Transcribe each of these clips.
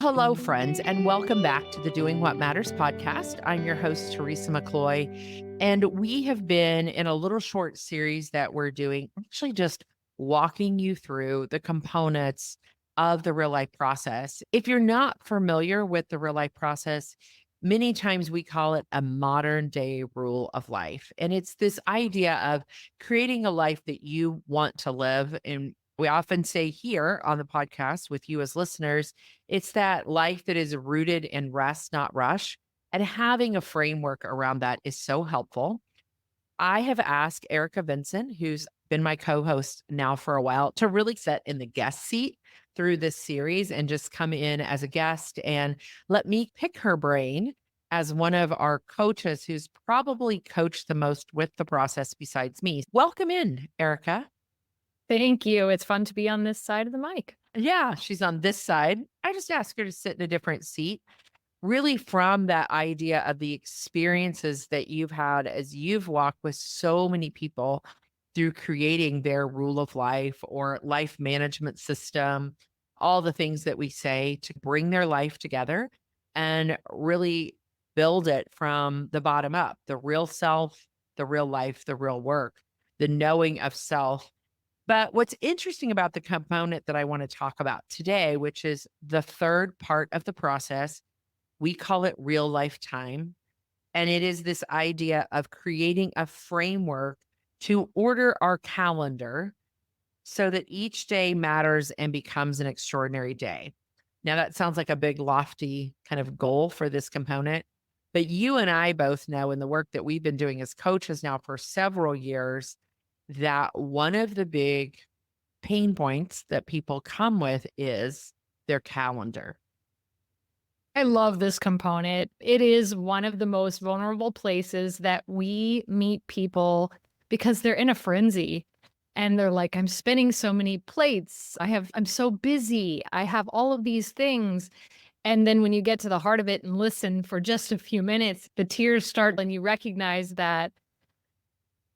Hello, friends, and welcome back to the Doing What Matters podcast. I'm your host, Teresa McCloy, and we have been in a little short series that we're doing, actually just walking you through the components of the real life process. If you're not familiar with the real life process, many times we call it a modern day rule of life. And it's this idea of creating a life that you want to live. And we often say here on the podcast with you as listeners, it's that life that is rooted in rest, not rush. And having a framework around that is so helpful. I have asked Erica Vinson, who's been my co host now for a while, to really sit in the guest seat through this series and just come in as a guest and let me pick her brain as one of our coaches who's probably coached the most with the process besides me. Welcome in, Erica. Thank you. It's fun to be on this side of the mic. Yeah, she's on this side. I just asked her to sit in a different seat, really from that idea of the experiences that you've had as you've walked with so many people through creating their rule of life or life management system, all the things that we say to bring their life together and really build it from the bottom up, the real self, the real life, the real work, the knowing of self. But what's interesting about the component that I want to talk about today, which is the third part of the process, we call it real life time. And it is this idea of creating a framework to order our calendar so that each day matters and becomes an extraordinary day. Now, that sounds like a big, lofty kind of goal for this component. But you and I both know in the work that we've been doing as coaches now for several years that one of the big pain points that people come with is their calendar. I love this component. It is one of the most vulnerable places that we meet people because they're in a frenzy and they're like, I'm spinning so many plates. I'm so busy. I have all of these things. And then when you get to the heart of it and listen for just a few minutes, the tears start and you recognize that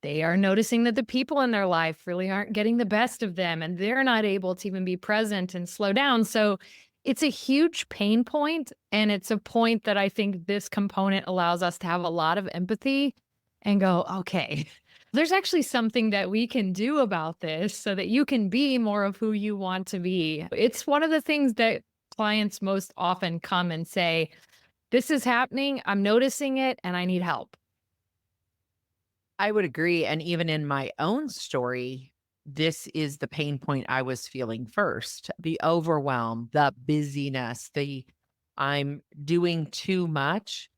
they are noticing that the people in their life really aren't getting the best of them and they're not able to even be present and slow down. So it's a huge pain point, and it's a point that I think this component allows us to have a lot of empathy and go, okay, there's actually something that we can do about this so that you can be more of who you want to be. It's one of the things that clients most often come and say, this is happening, I'm noticing it, and I need help. I would agree. And even in my own story, this is the pain point I was feeling first, the overwhelm, the busyness, the I'm doing too much.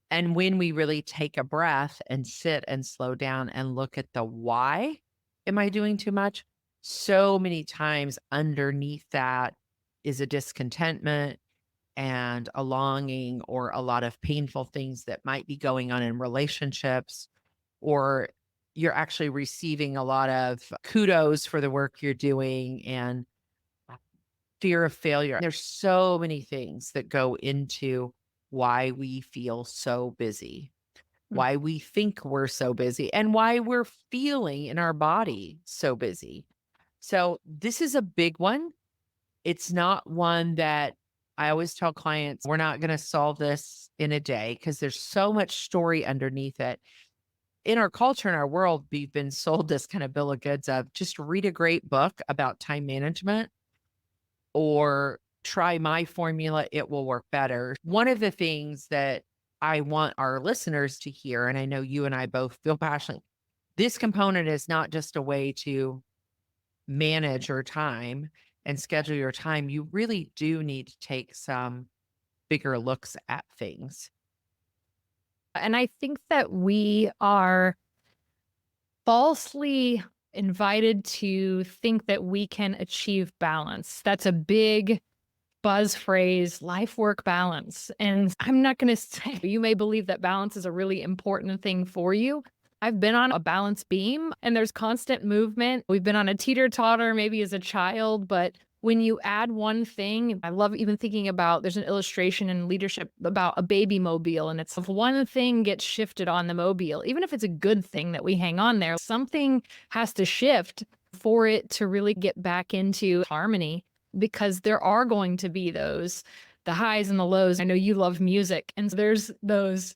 And when we really take a breath and sit and slow down and look at the why am I doing too much? So many times underneath that is a discontentment and a longing or a lot of painful things that might be going on in relationships, or you're actually receiving a lot of kudos for the work you're doing and fear of failure. There's so many things that go into why we feel so busy, Mm. why we think we're so busy, and why we're feeling in our body so busy. So, this is a big one. It's not one that I always tell clients, we're not going to solve this in a day because there's so much story underneath it. In our culture, in our world, we've been sold this kind of bill of goods of just read a great book about time management or try my formula, it will work better. One of the things that I want our listeners to hear, and I know you and I both feel passionate, this component is not just a way to manage your time and schedule your time. You really do need to take some bigger looks at things. And I think that we are falsely invited to think that we can achieve balance. That's a big buzz phrase, life work balance. And I'm not going to say you may believe that balance is a really important thing for you. I've been on a balance beam and there's constant movement. We've been on a teeter totter maybe as a child, but when you add one thing, I love even thinking about there's an illustration in leadership about a baby mobile, and it's if one thing gets shifted on the mobile, even if it's a good thing that we hang on there, something has to shift for it to really get back into harmony because there are going to be those the highs and the lows. I know you love music. And so there's those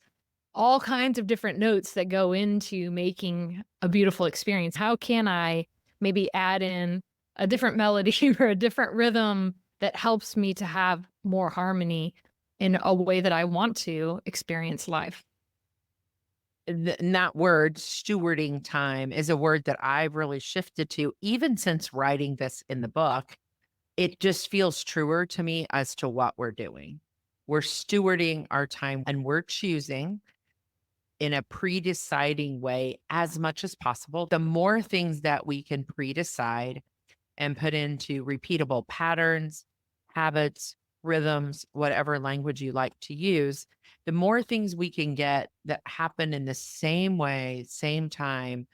all kinds of different notes that go into making a beautiful experience. How can I maybe add in a different melody or a different rhythm that helps me to have more harmony in a way that I want to experience life? And that word, stewarding time, is a word that I've really shifted to even since writing this in the book. It just feels truer to me as to what we're doing. We're stewarding our time and we're choosing in a pre-deciding way as much as possible. The more things that we can pre-decide and put into repeatable patterns, habits, rhythms, whatever language you like to use, the more things we can get that happen in the same way, same time,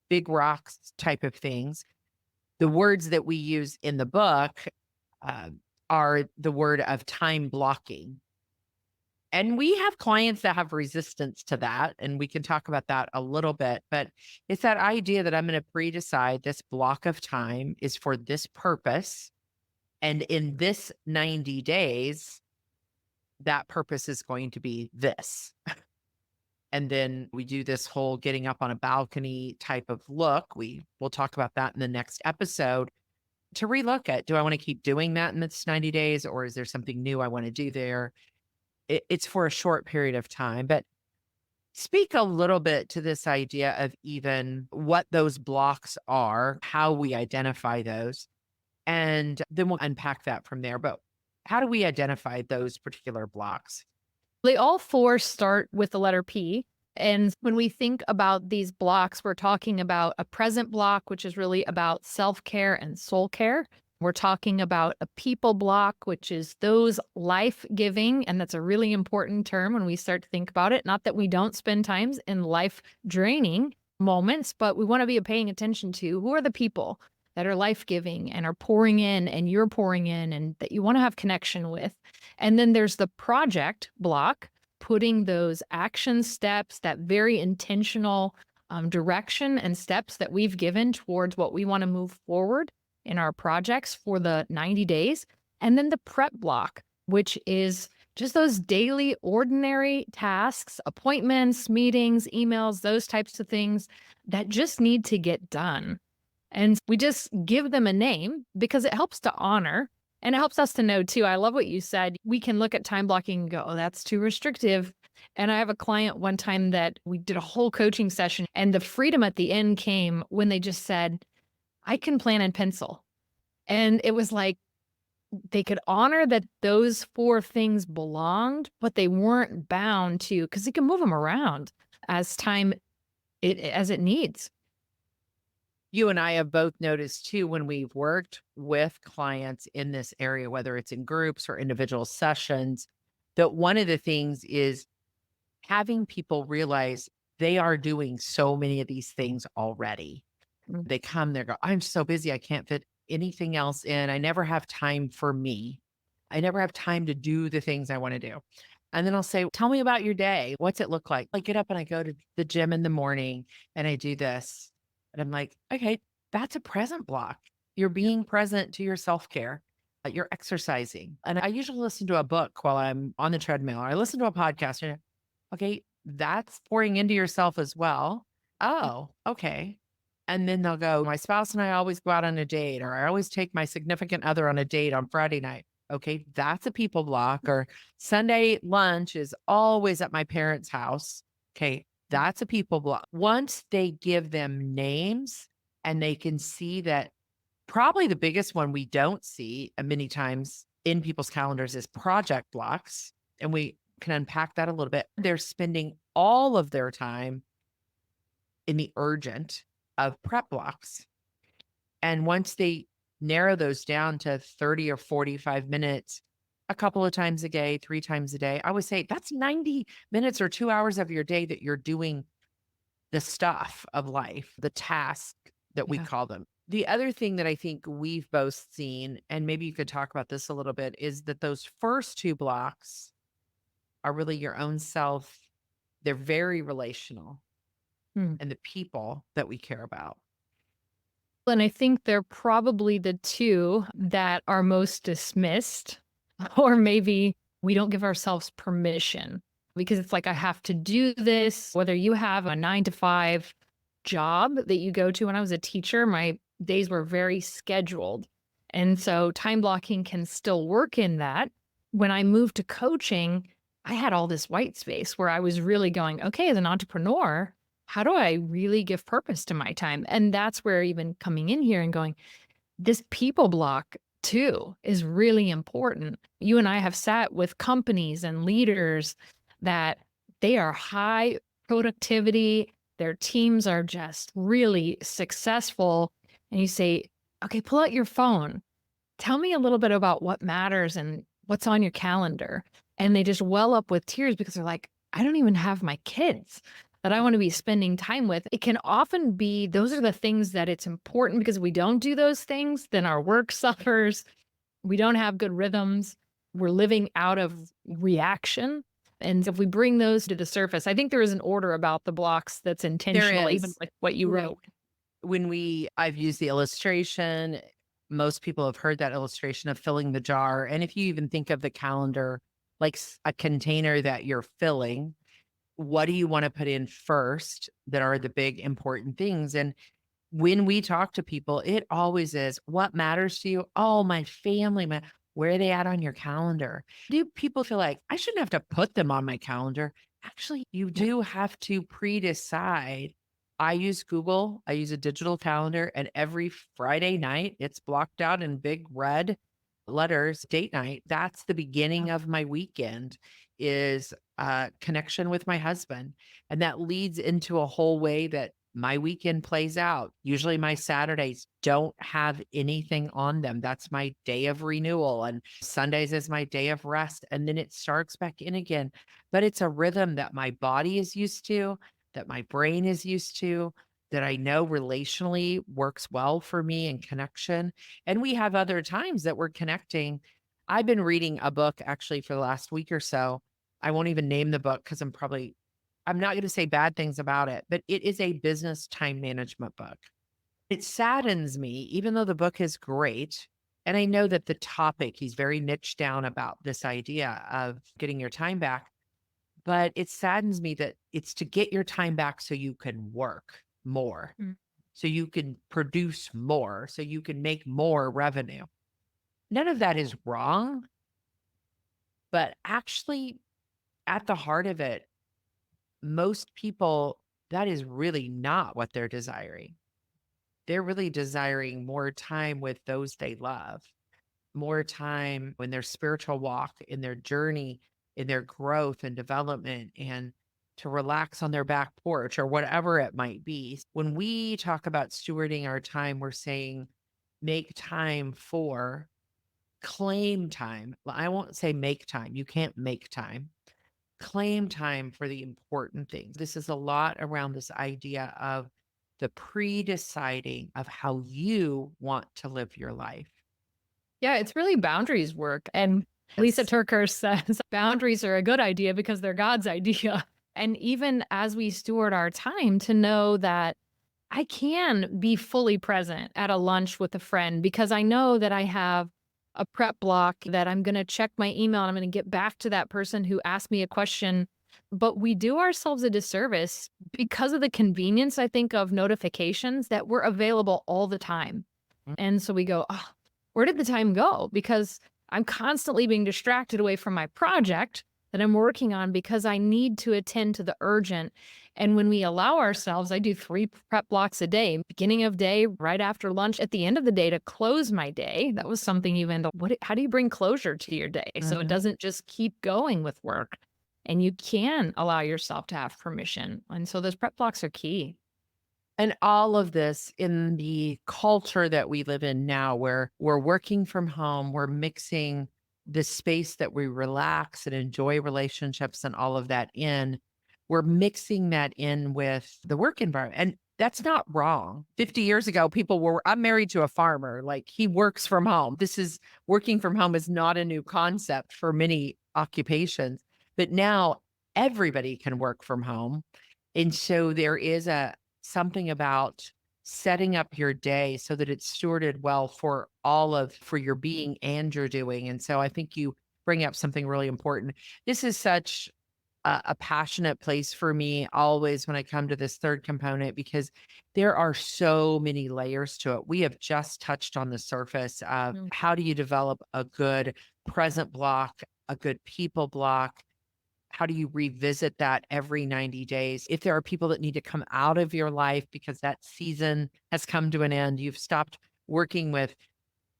big rocks type of things. The words that we use in the book uh, are the word of time blocking. And we have clients that have resistance to that, and we can talk about that a little bit. But it's that idea that I'm going to pre decide this block of time is for this purpose. And in this 90 days, that purpose is going to be this. And then we do this whole getting up on a balcony type of look. We'll talk about that in the next episode to relook at, do I want to keep doing that in this 90 days, or is there something new I want to do there? It's for a short period of time, but speak a little bit to this idea of even what those blocks are, how we identify those, and then we'll unpack that from there. But how do we identify those particular blocks? They all four start with the letter P. And when we think about these blocks, we're talking about a present block, which is really about self care and soul care. We're talking about a people block, which is those life giving. And that's a really important term when we start to think about it. Not that we don't spend times in life draining moments, but we want to be paying attention to who are the people that are life giving and are pouring in and you're pouring in and that you want to have connection with. And then there's the project block, putting those action steps, that very intentional direction and steps that we've given towards what we want to move forward in our projects for the 90 days. And then the prep block, which is just those daily, ordinary tasks, appointments, meetings, emails, those types of things that just need to get done. And we just give them a name because it helps to honor and it helps us to know too. I love what you said. We can look at time blocking and go, oh, that's too restrictive. And I have a client one time that we did a whole coaching session and the freedom at the end came when they just said, I can plan in pencil. And it was like they could honor that those four things belonged, but they weren't bound to, because you can move them around as time as it needs. You and I have both noticed too when we've worked with clients in this area, whether it's in groups or individual sessions, that one of the things is having people realize they are doing so many of these things already. Mm. They come, they go, I'm so busy, I can't fit anything else in. I never have time for me. I never have time to do the things I want to do. And then I'll say, tell me about your day. What's it look like? I get up and I go to the gym in the morning and I do this. And I'm like, okay, that's a present block. You're being present to your self care. You're exercising. And I usually listen to a book while I'm on the treadmill. Or I listen to a podcast. And, okay, that's pouring into yourself as well. Oh, okay. And then they'll go, my spouse and I always go out on a date, or I always take my significant other on a date on Friday night. Okay, that's a people block. Or Sunday lunch is always at my parents' house. Okay, that's a people block. Once they give them names and they can see that, probably the biggest one we don't see many times in people's calendars is project blocks. And we can unpack that a little bit. They're spending all of their time in the urgent of prep blocks. And once they narrow those down to 30 or 45 minutes, a couple of times a day, 3 times a day, I would say that's 90 minutes or 2 hours of your day that you're doing the stuff of life, the task that we Yeah. call them. The other thing that I think we've both seen, and maybe you could talk about this a little bit, is that those first two blocks are really your own self. They're very relational Hmm. and the people that we care about. And I think they're probably the two that are most dismissed or maybe We don't give ourselves permission because it's like, I have to do this. Whether you have a 9 to 5 job that you go to, when I was a teacher, my days were very scheduled. And so time blocking can still work in that. When I moved to coaching, I had all this white space where I was really going, okay, as an entrepreneur, how do I really give purpose to my time? And that's where even coming in here and going, this people block too is really important. You and I have sat with companies and leaders that they are high productivity, their teams are just really successful. And you say, okay, pull out your phone. Tell me a little bit about what matters and what's on your calendar. And they just well up with tears because they're like, I don't even have my kids that I want to be spending time with. It can often be those are the things that it's important because if we don't do those things, then our work suffers. We don't have good rhythms. We're living out of reaction. And if we bring those to the surface, I think there is an order about the blocks that's There intentional, even is. with what you Right. wrote. I've used the illustration. Most people have heard that illustration of filling the jar. And if you even think of the calendar like a container that you're filling, what do you want to put in first that are the big important things? And when we talk to people, it always is what matters to you. Oh, my family, where are they at on your calendar? Do people feel like I shouldn't have to put them on my calendar? Actually, you Yeah. do have to pre-decide. I use Google, I use a digital calendar, and every Friday night it's blocked out in big red letters, date night. That's the beginning of my weekend is connection with my husband. And that leads into a whole way that my weekend plays out. Usually my Saturdays don't have anything on them. That's my day of renewal. And Sundays is my day of rest. And then it starts back in again. But it's a rhythm that my body is used to, that my brain is used to, that I know relationally works well for me and connection. And we have other times that we're connecting. I've been reading a book actually for the last week or so. I won't even name the book because I'm not going to say bad things about it, but it is a business time management book. It saddens me, even though the book is great. And I know that the topic, he's very niche down about this idea of getting your time back. But it saddens me that it's to get your time back so you can work more, Mm. so you can produce more, so you can make more revenue. None of that is wrong, but actually, at the heart of it, most people, that is really not what they're desiring. They're really desiring more time with those they love, more time in their spiritual walk, in their journey, in their growth and development, and to relax on their back porch or whatever it might be. When we talk about stewarding our time, we're saying make time for claim time. Well, I won't say make time. You can't make time. Claim time for the important things. This is a lot around this idea of the pre deciding of how you want to live your life. Yeah, it's really boundaries work. And Lisa Yes. Turker says boundaries are a good idea because they're God's idea. And even as we steward our time, to know that I can be fully present at a lunch with a friend because I know that I have a prep block that I'm going to check my email and I'm going to get back to that person who asked me a question. But we do ourselves a disservice because of the convenience, I think, of notifications that we're available all the time. And so we go, oh, where did the time go? Because I'm constantly being distracted away from my project that I'm working on because I need to attend to the urgent. And when we allow ourselves, I do 3 prep blocks a day, beginning of day, right after lunch, at the end of the day to close my day. That was something even, how do you bring closure to your day so it Mhm. doesn't just keep going with work? And you can allow yourself to have permission. And so those prep blocks are key. And all of this in the culture that we live in now, where we're working from home, we're mixing the space that we relax and enjoy relationships and all of that in, we're mixing that in with the work environment. And that's not wrong. 50 years ago, I'm married to a farmer, like he works from home. Working from home is not a new concept for many occupations, but now everybody can work from home. And so there is something about setting up your day so that it's stewarded well for your being and your doing. And so I think you bring up something really important. This is such a passionate place for me always when I come to this third component because there are so many layers to it. We have just touched on the surface of Mm. how do you develop a good present block, a good people block. How do you revisit that every 90 days? If there are people that need to come out of your life because that season has come to an end, you've stopped working with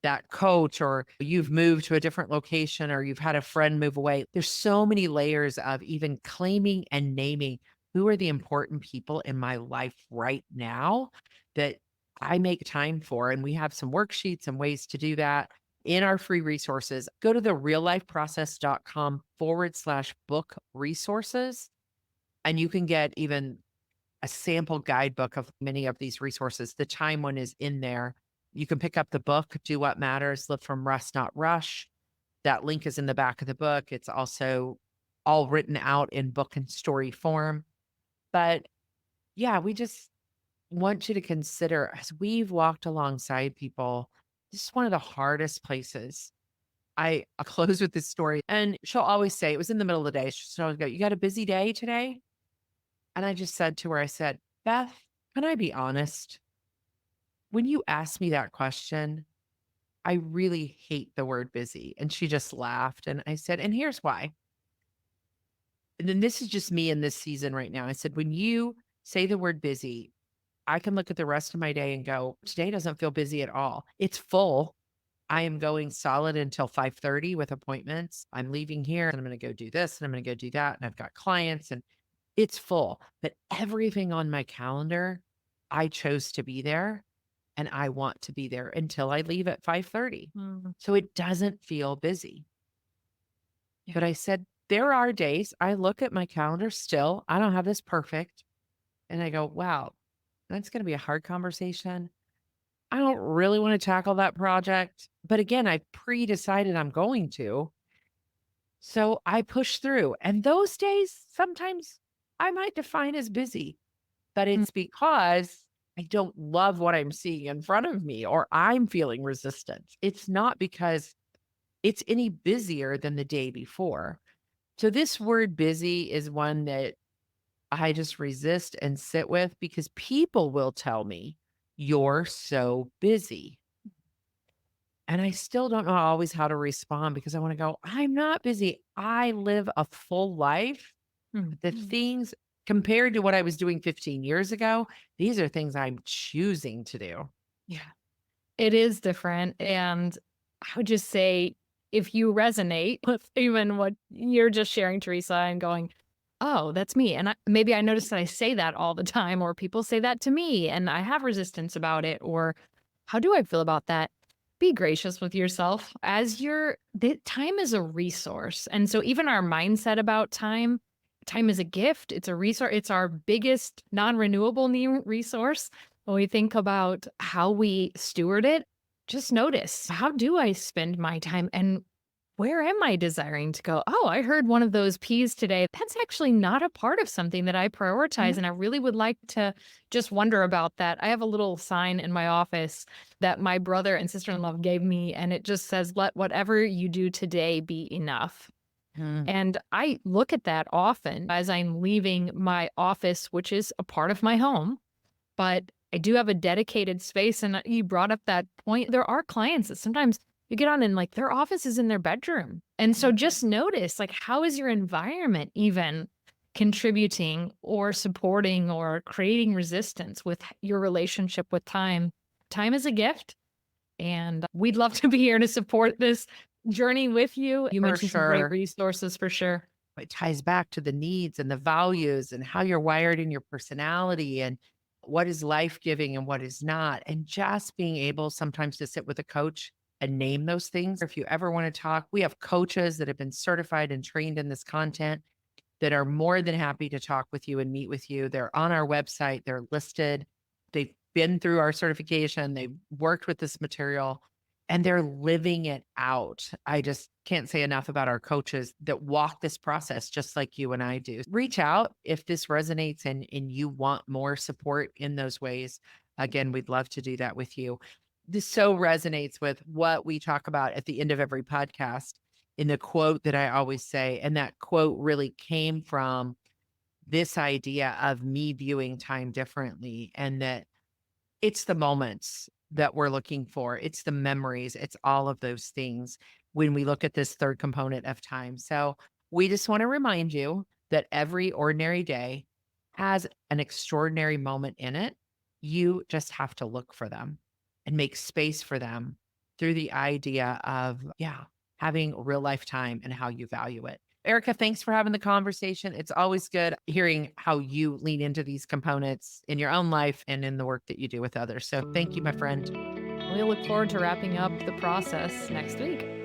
that coach, or you've moved to a different location, or you've had a friend move away. There's so many layers of even claiming and naming who are the important people in my life right now that I make time for. And we have some worksheets and ways to do that in our free resources. Go to the realifeprocess.com/book resources, and you can get even a sample guidebook of many of these resources. The time one is in there. You can pick up the book, Do What Matters, Live from Rest, Not Rush. That link is in the back of the book. It's also all written out in book and story form. But yeah, we just want you to consider as we've walked alongside people, this is one of the hardest places. I'll close with this story. And she'll always say, it was in the middle of the day. She'll always go, "You got a busy day today?" And I just said to her, I said, "Beth, can I be honest? When you ask me that question, I really hate the word busy." And she just laughed. And I said, "And here's why." And then this is just me in this season right now. I said, when you say the word busy, I can look at the rest of my day and go, today doesn't feel busy at all. It's full. I am going solid until 5:30 with appointments. I'm leaving here and I'm going to go do this and I'm going to go do that. And I've got clients and it's full. But everything on my calendar, I chose to be there and I want to be there until I leave at 5:30. Mm. So it doesn't feel busy. Yeah. But I said, there are days I look at my calendar still. I don't have this perfect. And I go, wow, that's going to be a hard conversation. I don't really want to tackle that project. But again, I pre decided I'm going to. So I push through. And those days, sometimes I might define as busy, but Mm. it's because I don't love what I'm seeing in front of me or I'm feeling resistance. It's not because it's any busier than the day before. So this word busy is one that I just resist and sit with because people will tell me, "You're so busy." And I still don't know always how to respond because I want to go, I'm not busy. I live a full life. Mm. But the things compared to what I was doing 15 years ago, these are things I'm choosing to do. Yeah. It is different, and I would just say, if you resonate with even what you're just sharing, Teresa, and going, "Oh, that's me," and maybe I notice that I say that all the time, or people say that to me, and I have resistance about it, or how do I feel about that? Be gracious with yourself as time is a resource, and so even our mindset about time is a gift, it's a resource, it's our biggest non-renewable resource. When we think about how we steward it, just notice, how do I spend my time and where am I desiring to go? Oh, I heard one of those P's today. That's actually not a part of something that I prioritize. Mhm. And I really would like to just wonder about that. I have a little sign in my office that my brother and sister in law gave me, and it just says, "Let whatever you do today be enough." Mm. And I look at that often as I'm leaving my office, which is a part of my home, but I do have a dedicated space, and you brought up that point. There are clients that sometimes you get on and, like, their office is in their bedroom. And so just notice, like, how is your environment even contributing or supporting or creating resistance with your relationship with time? Time is a gift, and we'd love to be here to support this journey with you. You For mentioned some great sure. resources for sure. It ties back to the needs and the values and how you're wired in your personality and what is life giving and what is not. And just being able sometimes to sit with a coach and name those things. If you ever want to talk, we have coaches that have been certified and trained in this content that are more than happy to talk with you and meet with you. They're on our website, they're listed, they've been through our certification, they've worked with this material, and they're living it out. I just can't say enough about our coaches that walk this process just like you and I do. Reach out if this resonates and you want more support in those ways. Again, we'd love to do that with you. This so resonates with what we talk about at the end of every podcast. in the quote that I always say. And that quote really came from this idea of me viewing time differently, and that it's the moments that we're looking for. It's the memories. It's all of those things when we look at this third component of time. So we just want to remind you that every ordinary day has an extraordinary moment in it. You just have to look for them and make space for them through the idea of, yeah, having real life time and how you value it. Erica, thanks for having the conversation. It's always good hearing how you lean into these components in your own life and in the work that you do with others. So thank you, my friend. We look forward to wrapping up the process next week.